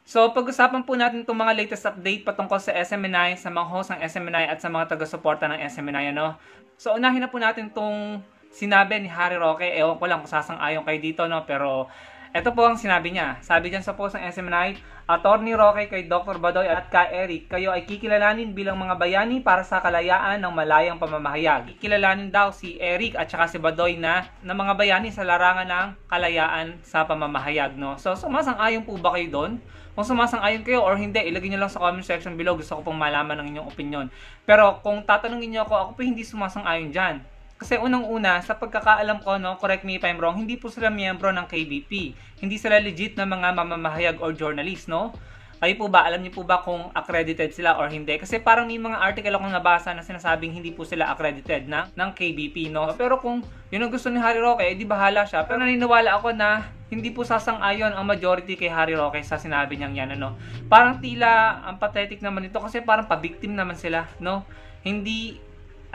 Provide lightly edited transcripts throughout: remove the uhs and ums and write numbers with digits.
So, pag-usapan po natin itong mga latest update patungkol sa SMNI, sa mga host ng SMNI at sa mga taga-suporta ng SMNI, ano? So, unahin na po natin itong sinabi ni Harry Roque. Ewan ko lang kung sasang-ayon kayo dito, no? Pero, ito po ang sinabi niya. Sabi diyan sa post ng SMNI, Attorney Roque kay Dr. Badoy at kay Eric, kayo ay kikilalanin bilang mga bayani para sa kalayaan ng malayang pamamahayag. Kikilalanin daw si Eric at saka si Badoy na mga bayani sa larangan ng kalayaan sa pamamahayag, no? So, sumasang-ayon po ba kayo doon? Kung sumasang-ayon kayo or hindi, ilagay nyo lang sa comment section below. Gusto ko pong malaman ng inyong opinion. Pero kung tatanungin nyo ako po hindi sumasang-ayon dyan. Kasi unang-una, sa pagkakaalam ko, no, correct me if I'm wrong, hindi po sila miyembro ng KBP. Hindi sila legit na mga mamamahayag or journalist, no? Kayo po ba, alam niyo po ba kung accredited sila or hindi? Kasi parang may mga article akong nabasa na sinasabing hindi po sila accredited ng KBP, no? Pero kung yun ang gusto ni Harry Roque, di bahala siya. Pero naniniwala ako na hindi po sasang-ayon ang majority kay Harry Roque sa sinabi niyang yan, ano? Parang tila ang pathetic naman ito kasi parang pa-victim naman sila, no? Hindi,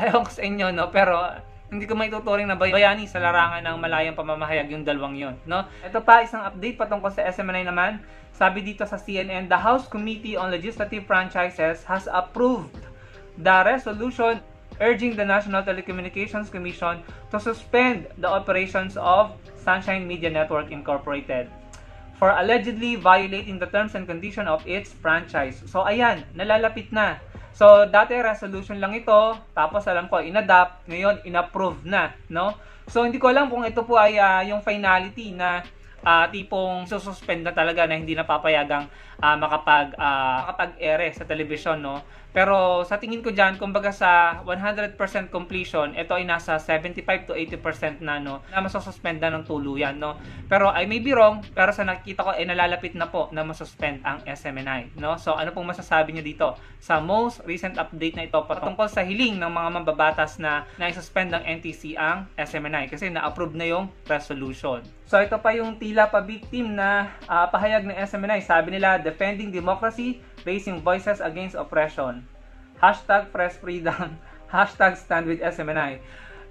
ayaw ko sa inyo, no? Pero hindi ko maituturing na bayani sa larangan ng malayang pamamahayag yung dalawang yon, no? Ito pa, isang update patungkol sa SMNI naman. Sabi dito sa CNN, the House Committee on Legislative Franchises has approved the resolution urging the National Telecommunications Commission to suspend the operations of Sunshine Media Network Incorporated for allegedly violating the terms and conditions of its franchise. So ayan, nalalapit na. So dati resolution lang ito, tapos alam ko inadapt, ngayon inapprove na, no? So hindi ko alam kung ito po ay yung finality na tipong sususpend na talaga na hindi napapayagang makapag-ere sa television, no? Pero sa tingin ko diyan, kumbaga sa 100% completion, ito ay nasa 75 to 80% na, no, na masususpend na ng tuluyan, no? Pero I may be wrong, pero sa nakikita ko ay nalalapit na po na masuspend ang SMNI, no? So ano pong masasabi niyo dito sa most recent update na ito patungkol sa hiling ng mga mambabatas na na-suspend ng NTC ang SMNI kasi na-approve na yung resolution. So ito pa yung tila pa victim na pahayag ng SMNI. Sabi nila, defending democracy, raising voices against oppression. Hashtag press freedom. Hashtag stand with SMNI.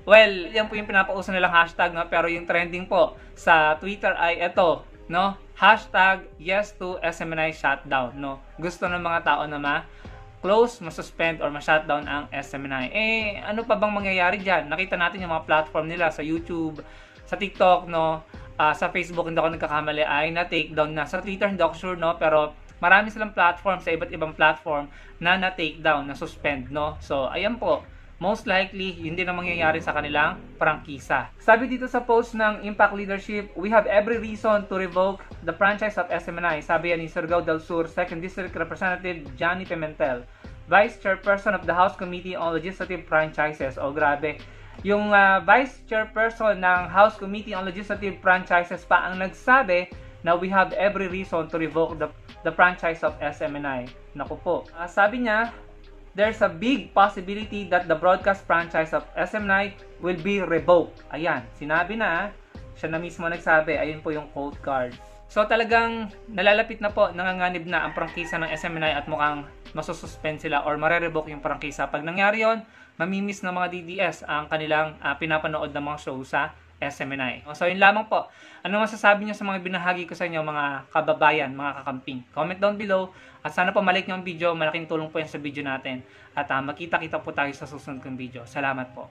Well, yan po yung pinapauso nilang hashtag, no? Pero yung trending po sa Twitter ay ito, no? Hashtag yes to SMNI shutdown, no? Gusto ng mga tao na ma-close, ma-suspend, or ma-shutdown ang SMNI. Eh, ano pa bang mangyayari dyan? Nakita natin yung mga platform nila sa YouTube, sa TikTok, no? Sa Facebook, hindi ako nagkakamali, ay na-take down na. Sa Twitter, hindi ako sure, no? Pero marami silang platform sa iba't ibang platform na na-take down, na-suspend, no? So, ayan po. Most likely, yun din ang mangyayari sa kanilang prangkisa. Sabi dito sa post ng Impact Leadership, we have every reason to revoke the franchise of SMNI. Sabi yan ni Surigao del Sur, 2nd District Representative Johnny Pimentel, Vice Chairperson of the House Committee on Legislative Franchises. O grabe. Yung Vice Chairperson ng House Committee on Legislative Franchises pa ang nagsabi na we have every reason to revoke the franchise of SMNI. Naku po. Sabi niya, there's a big possibility that the broadcast franchise of SMNI will be revoked. Ayan, sinabi na, siya na mismo nagsabi. Ayun po yung quote card. So talagang nalalapit na po, nanganganib na ang prangkisa ng SMNI at mukhang masususpend sila or marerevoke yung prangkisa. Pag nangyari yon, mamimiss ng mga DDS ang kanilang pinapanood ng mga show sa SMNI. So yun lamang po. Ano masasabi niyo sa mga binahagi ko sa inyo, mga kababayan, mga kakamping? Comment down below at sana po malike niyo ang video. Malaking tulong po yan sa video natin. At magkita-kita po tayo sa susunod kong video. Salamat po.